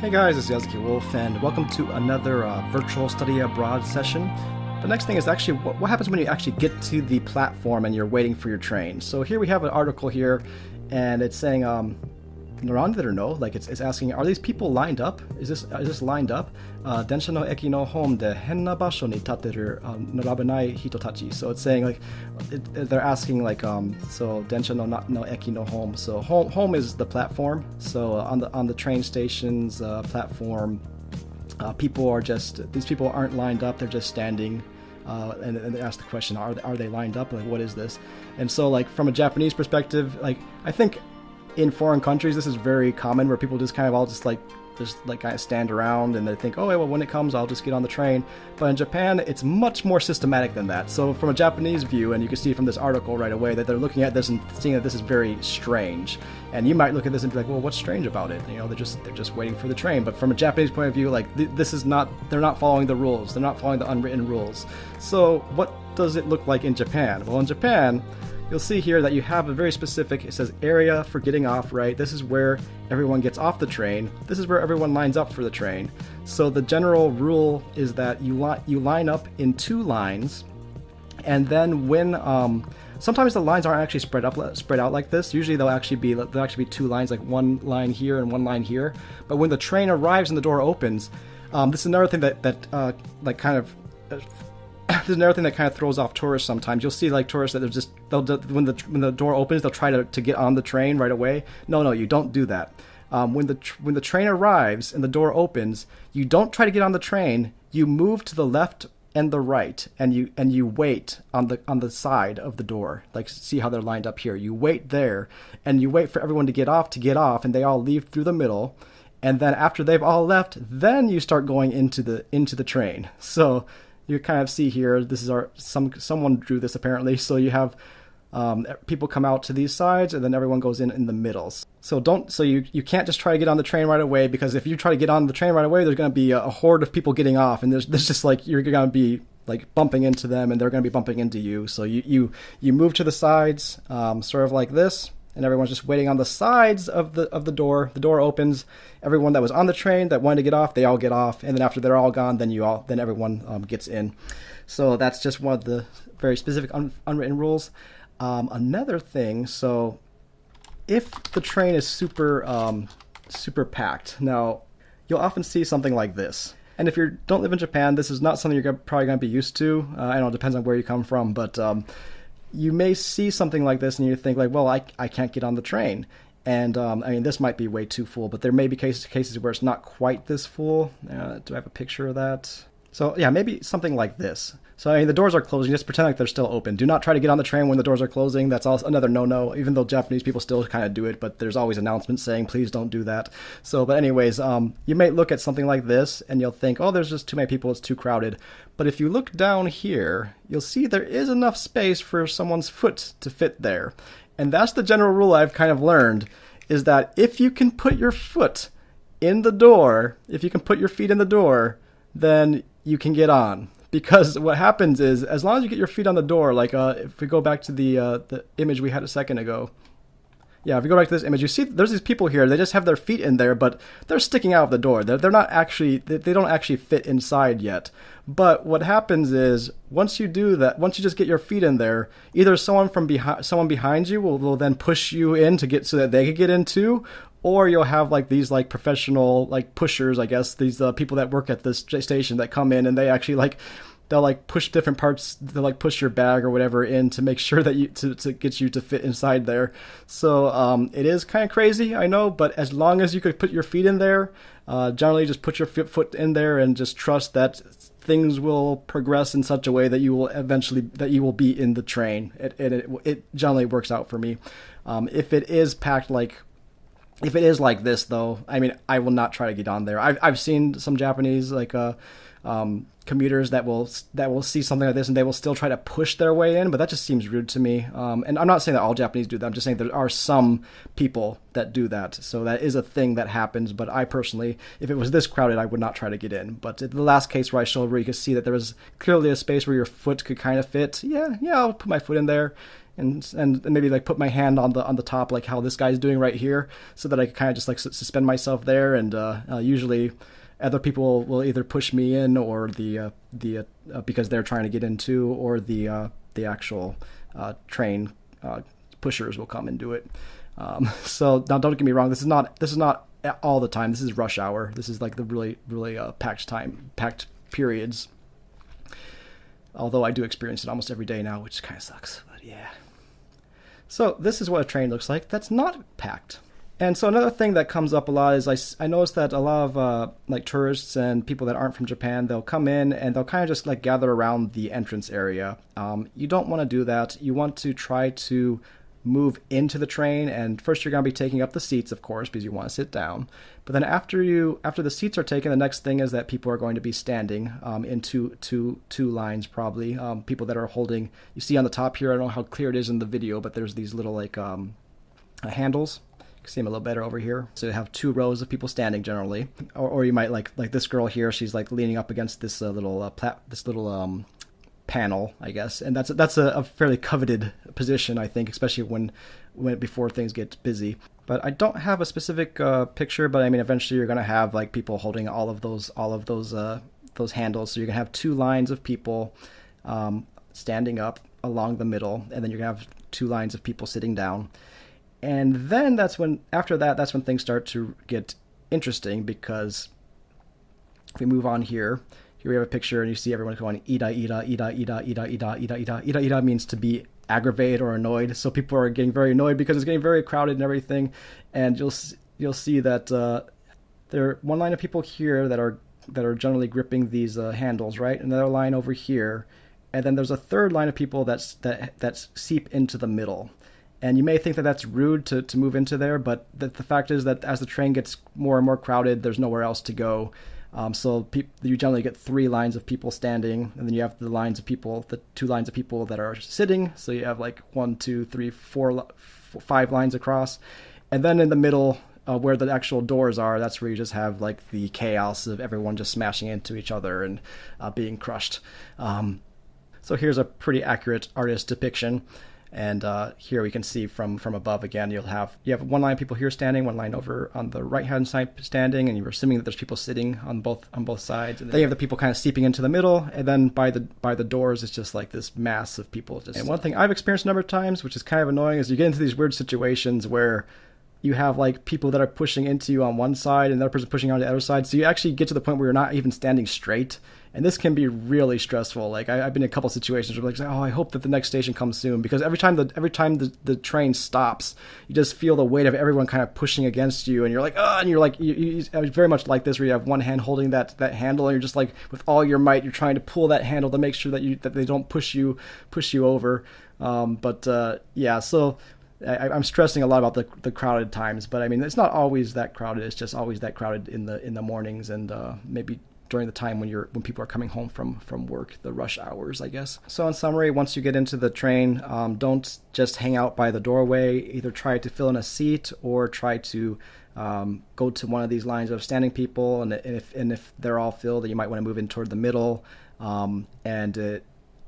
Hey guys, it's Yasuki Wolf, and welcome to another virtual study abroad session. The next thing is actually what happens when you actually get to the platform and you're waiting for your train. So here we have an article here, and it's saying, Narandere no, like it's asking, are these people lined up? Is this lined up? Densha no eki no home de henna basho ni tateru narabenai hitotachi. So it's saying like they're asking like so densha no eki no home. So home is the platform. So on the train stations platform, these people aren't lined up. They're just standing. And they ask the question, are they lined up? Like, what is this? And so like from a Japanese perspective, like I think in foreign countries, this is very common where people just kind of all just kind of stand around and they think, oh, well, when it comes, I'll just get on the train. But in Japan, it's much more systematic than that. So from a Japanese view, and you can see from this article right away that they're looking at this and seeing that this is very strange. And you might look at this and be like, well, what's strange about it? You know, they're just waiting for the train. But from a Japanese point of view, like they're not following the rules. They're not following the unwritten rules. So what does it look like in Japan? Well, in Japan, you'll see here that you have a very specific, it says area for getting off, right? This is where everyone gets off the train. This is where everyone lines up for the train. So the general rule is that you line up in two lines, and then when sometimes the lines aren't actually spread out like this. Usually there'll actually be two lines, like one line here and one line here. But when the train arrives and the door opens, this is another thing that there's another thing that kind of throws off tourists sometimes. You'll see like tourists that when the door opens, they'll try to get on the train right away. No, you don't do that. When the train arrives and the door opens, you don't try to get on the train. You move to the left and the right, and you wait on the side of the door. Like, see how they're lined up here. You wait there, and you wait for everyone to get off, and they all leave through the middle. And then after they've all left, then you start going into the train. So you kind of see here, this is someone drew this apparently. So you have people come out to these sides, and then everyone goes in the middles. So you can't just try to get on the train right away, because if you try to get on the train right away, there's going to be a horde of people getting off, and there's just like you're going to be like bumping into them, and they're going to be bumping into you. So you move to the sides, sort of like this. And everyone's just waiting on the sides of the door. The door opens. Everyone that was on the train that wanted to get off, they all get off. And then after they're all gone, then everyone gets in. So that's just one of the very specific unwritten rules. Another thing, so if the train is super packed, now you'll often see something like this. And if you don't live in Japan, this is not something you're probably going to be used to. I know it depends on where you come from, but you may see something like this and you think like, well, I can't get on the train. And I mean, this might be way too full, but there may be cases where it's not quite this full. Do I have a picture of that? So yeah, maybe something like this. So I mean, the doors are closing. Just pretend like they're still open. Do not try to get on the train when the doors are closing. That's also another no-no, even though Japanese people still kind of do it, but there's always announcements saying, please don't do that. So, but anyways, you may look at something like this and you'll think, oh, there's just too many people. It's too crowded. But if you look down here, you'll see there is enough space for someone's foot to fit there. And that's the general rule I've kind of learned, is that if you can put your foot in the door, if you can put your feet in the door, then you can get on. Because what happens is, as long as you get your feet on the door, like if we go back to the image we had a second ago. Yeah, if you go back to this image, you see there's these people here. They just have their feet in there, but they're sticking out of the door. They're not actually, they don't actually fit inside yet. But what happens is, once you do that, once you just get your feet in there, either someone behind you will then push you in to get so that they could get in too, or you'll have like these like professional like pushers, I guess, these people that work at this station that come in and they actually they'll like push different parts. They'll like push your bag or whatever in to make sure that to get you to fit inside there. So it is kind of crazy, I know, but as long as you could put your feet in there, generally just put your foot in there and just trust that things will progress in such a way that you will be in the train. It generally works out for me. If it is packed if it is like this, though, I mean, I will not try to get on there. I've seen some Japanese commuters that will see something like this and they will still try to push their way in, but that just seems rude to me. And I'm not saying that all Japanese do that. I'm just saying there are some people that do that. So that is a thing that happens. But I personally, if it was this crowded, I would not try to get in. But the last case where I showed where you could see that there was clearly a space where your foot could kind of fit. Yeah, I'll put my foot in there. and maybe like put my hand on the top, like how this guy's doing right here, so that I can kind of just like suspend myself there. And usually other people will either push me in, or the because they're trying to get in too, or the actual train pushers will come and do it. So now, don't get me wrong. This is not all the time. This is rush hour. This is like the really packed periods. Although I do experience it almost every day now, which kind of sucks. But yeah. So this is what a train looks like that's not packed. And so another thing that comes up a lot is I noticed that a lot of like tourists and people that aren't from Japan, they'll come in and they'll kind of just like gather around the entrance area. You don't want to do that. You want to try to move into the train, and first you're going to be taking up the seats, of course, because you want to sit down. But then after the seats are taken, the next thing is that people are going to be standing in two lines, probably. People that are holding, you see on the top here, I don't know how clear it is in the video, but there's these little like handles. You can see them a little better over here. So you have 2 rows of people standing generally, or you might like this girl here. She's like leaning up against this little panel, I guess, and that's a fairly coveted position, I think, especially when before things get busy. But I don't have a specific picture, but I mean, eventually you're going to have like people holding all of those handles. So you're going to have 2 lines of people standing up along the middle, and then you're going to have 2 lines of people sitting down. And then that's when things start to get interesting, because if we move on here we have a picture, and you see everyone going ida ida ida ida ida ida ida ida ida ida means to be aggravated or annoyed. So people are getting very annoyed because it's getting very crowded and everything. And you'll see that there are one line of people here that are generally gripping these handles, right? Another line over here, and then there's a third line of people that seep into the middle. And you may think that that's rude to move into there, but the fact is that as the train gets more and more crowded, there's nowhere else to go. So you generally get 3 lines of people standing, and then you have the 2 lines of people that are sitting. So you have like 1, 2, 3, 4, 5 lines across. And then in the middle, where the actual doors are, that's where you just have like the chaos of everyone just smashing into each other and being crushed. So here's a pretty accurate artist depiction. And here we can see from above again, you have 1 line of people here standing, 1 line over on the right hand side standing, and you're assuming that there's people sitting on both sides. And then you have the people kind of seeping into the middle, and then by the doors, it's just like this mass of people. And one thing I've experienced a number of times, which is kind of annoying, is you get into these weird situations where you have like people that are pushing into you on one side and the other person pushing on the other side. So you actually get to the point where you're not even standing straight. And this can be really stressful. Like I've been in a couple of situations where like, oh, I hope that the next station comes soon, because every time the train stops, you just feel the weight of everyone kind of pushing against you, and you're like, oh, and you're like, you very much like this, where you have one hand holding that handle, and you're just like with all your might, you're trying to pull that handle to make sure that they don't push you over. Yeah, so. I'm stressing a lot about the crowded times, but I mean, it's not always that crowded. It's just always that crowded in the mornings, and maybe during the time when people are coming home from work, the rush hours, I guess. So in summary, once you get into the train, don't just hang out by the doorway. Either try to fill in a seat, or try to go to one of these lines of standing people, and if they're all filled, then you might want to move in toward the middle.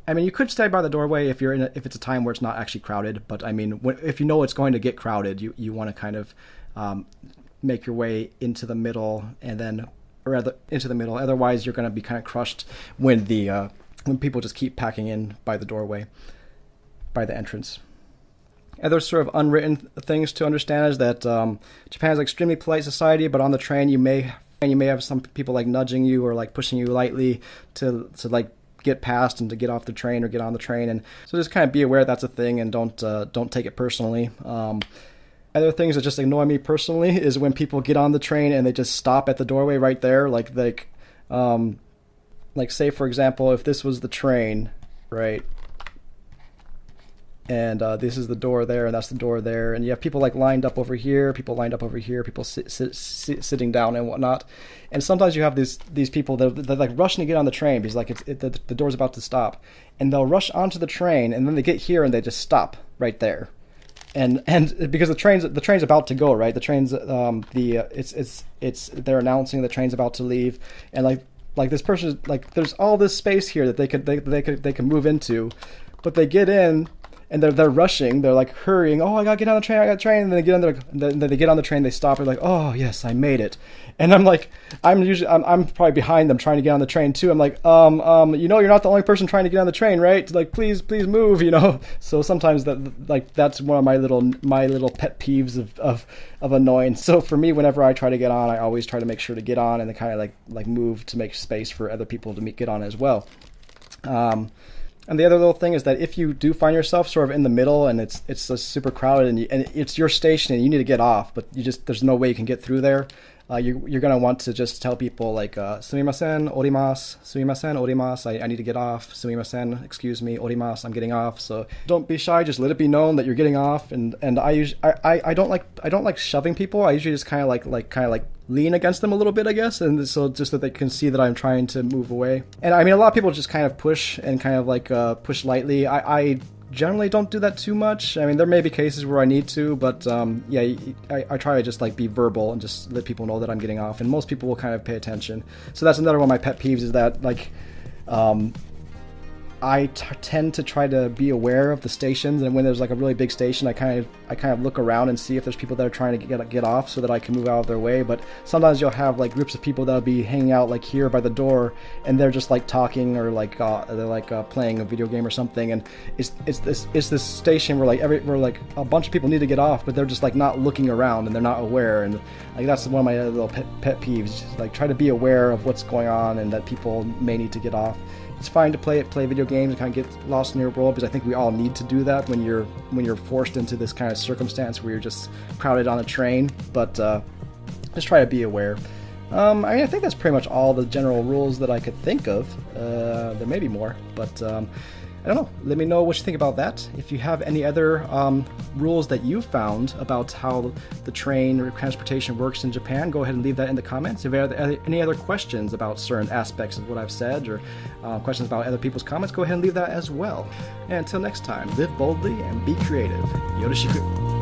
I mean, you could stay by the doorway if it's a time where it's not actually crowded. But I mean, if you know it's going to get crowded, you want to kind of make your way into the middle, into the middle. Otherwise, you're going to be kind of crushed when people just keep packing in by the doorway, by the entrance. Other sort of unwritten things to understand is that Japan is an extremely polite society, but on the train you may have some people like nudging you or like pushing you lightly to like get past and to get off the train or get on the train, and so just kind of be aware that's a thing, and don't take it personally. Other things that just annoy me personally is when people get on the train and they just stop at the doorway right there, like say for example, if this was the train, right, and this is the door there, and that's the door there, and you have people like lined up over here, people sitting down and whatnot. And sometimes you have these people that they're like rushing to get on the train because like the door's about to stop, and they'll rush onto the train, and then they get here and they just stop right there, and because the train's about to go, right? The train's they're announcing the train's about to leave, and like this person, like there's all this space here that they can move into, but they get in. and they're rushing, they're like hurrying. Oh, I gotta get on the train, I got the train. And then they get on then they get on the train, they stop, they're like, oh yes, I made it. And I'm like, I'm probably behind them trying to get on the train too. I'm like, you're not the only person trying to get on the train, right? Like, please move, So sometimes that's one of my little pet peeves of annoyance. So for me, whenever I try to get on, I always try to make sure to get on and then kind of like move to make space for other people to get on as well. And the other little thing is that if you do find yourself sort of in the middle and it's just super crowded and it's your station and you need to get off, but there's no way you can get through there, you're going to want to just tell people like, sumimasen, orimasu, sumimasen, orimasu, I need to get off, sumimasen, excuse me, orimasu, I'm getting off. So don't be shy, just let it be known that you're getting off. And I don't like shoving people. I usually just kind of like lean against them a little bit, I guess, and so just that they can see that I'm trying to move away. And I mean, a lot of people just kind of push and kind of like push lightly. I generally don't do that too much. I mean, there may be cases where I need to, but I try to just like be verbal and just let people know that I'm getting off, and most people will kind of pay attention. So that's another one of my pet peeves, is that like I tend to try to be aware of the stations, and when there's like a really big station, I kind of look around and see if there's people that are trying to get off so that I can move out of their way. But sometimes you'll have like groups of people that'll be hanging out like here by the door, and they're just like talking or like they're playing a video game or something, and it's this station where like a bunch of people need to get off, but they're just like not looking around and they're not aware, and like that's one of my little pet peeves. Like, try to be aware of what's going on and that people may need to get off. It's fine to play video games and kind of get lost in your world, because I think we all need to do that when you're forced into this kind of circumstance where you're just crowded on a train. But just try to be aware. I mean, I think that's pretty much all the general rules that I could think of. There may be more, but I don't know. Let me know what you think about that. If you have any other rules that you found about how the train or transportation works in Japan, go ahead and leave that in the comments. If you have any other questions about certain aspects of what I've said, or questions about other people's comments, go ahead and leave that as well. And until next time, live boldly and be creative. Yoroshiku.